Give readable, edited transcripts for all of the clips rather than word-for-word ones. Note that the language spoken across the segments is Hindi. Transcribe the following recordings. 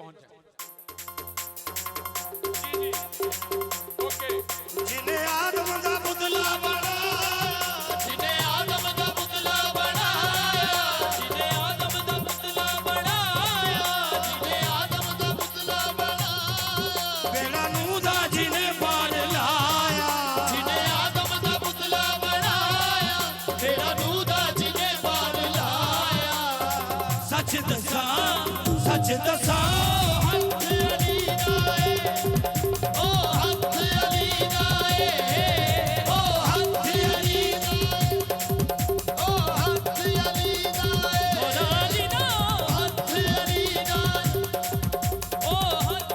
पहुंच जाए। ओके। जिन्हें आदम दा पुतला बनाया, जिन्हें आदम दा पुतला बनाया, जिन्हें आदम दा पुतला बनाया, जिन्हें आदम दा पुतला बनाया, बेड़ा नूह दा जिन्हें पार लाया, जिन्हें आदम दा पुतला बनाया, बेड़ा नूह दा जिन्हें पार लाया। सच दसा, सच दसा, हथ अली दा ए, ओ हथ अली दा ए, ओ हथ अली दा ए, ओ हथ अली दा ए, मौला अली ना हथ अली दा ए, ओ हथ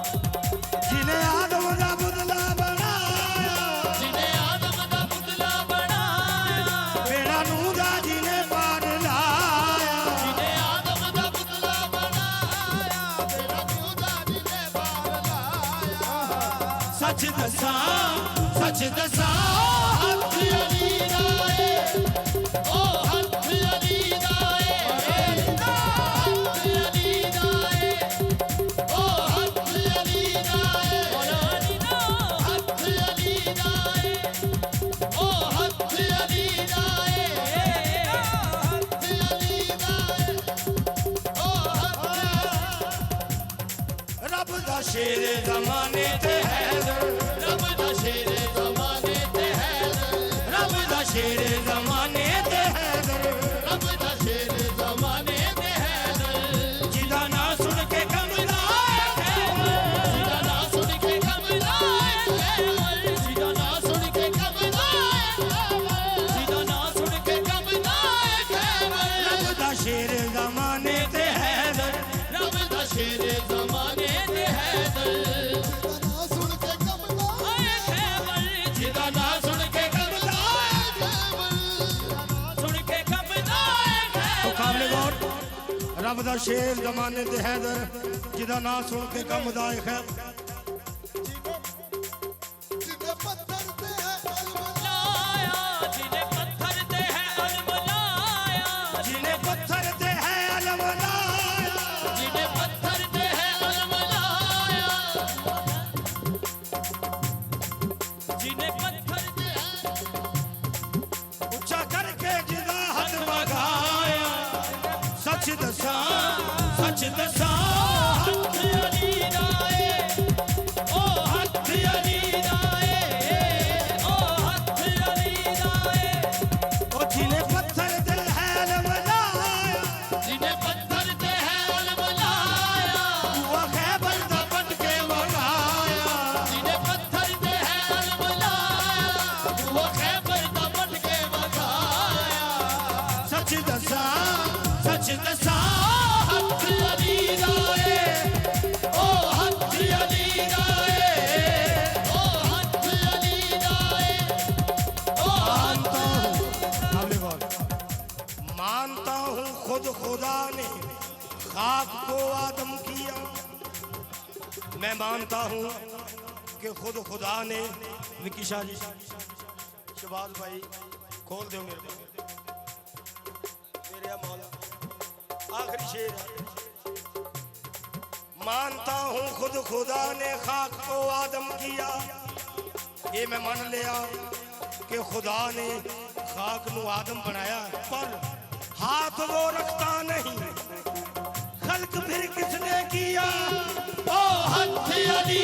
जिन्हें आदम दा पुतला बनाया, जिन्हें आदम दा पुतला बनाया, बेड़ा नूह दा जिन्हें पार लाया, जिन्हें आदम दा पुतला बनाया, बेड़ा नूह दा जिन्हें पार लाया। सच दसा, सच दसा, हथ अली दा ए, ओ हथ अली दा ए, हथ अली दा ए, ओ हथ अली दा ए, मौला अली ना हथ अली दा ए, ओ हथ अली दा ए, हथ अली दा ए, ओ हथ। रब दा शेर ज़माने ते हैदर, रब दा शेर ज़माने ते हैदर, रब दा शेर ज़माने ते हैदर, रब दा शेर ज़माने ते हैदर। जिदा ना सुन के कमला जिदा ना सुन के कमला ए खैबर, जिदा ना सुन के कमला ए खैबर, जिदा ना सुन के कमला ए खैबर। रब दा शेर ज़माने ते हैदर, रब दा शेर ज़माने ते हैदर। जिदा ना सुन के कमला ए खैबर, जिदा ना सुन के कमला ए खैबर, सुन के कमला तो काबिल गौर रब दा शेर ज़माने ते हैदर, जिदा ना सुन के कम दाए खैर। जिन्हें पत्थर पे है अलमला, लाया, जिन्हें पत्थर दे है अलमलाया, जिन्हें पत्थर ते है अलम लाया, जिन्हें पत्थर पे है अलमलाया, जिन्हें पत्थर दे ऊंचा करके जिदा हद बगाया, सच दसा, सच दसा, हथ अली ना ए, ओ हथ अली ना ए, ओ हथ अली ना ए, ओ जिन्हें पत्थर ते है अलम लाया, जिन्हें पत्थर पे है अलमलाया, वो खैबर दा पट के वगाया, जिन्हें पत्थर पे है अलमलाया, वो खैबर दा पट के बगाया। सच दसा, सच दसा, हथ अली दा ए, ओ हथ अली दा ए, ओ हथ अली दा ए, ओ हथ। काबिल गौर मानता हूँ खुद खुदा ने खाक को आदम किया, मैं मानता हूँ कि खुद खुदा ने विकी शाह जी शहबाज भाई खोल दो मेरे को मेरे मौला आखिरी शेर है। मानता हूँ खुद खुदा ने खाक को आदम किया, ये मैं मान लिया कि खुदा ने खाक नू आदम बनाया, पर हाथ वो रखता नहीं, खल्क फिर किसने किया? ओ हथ अली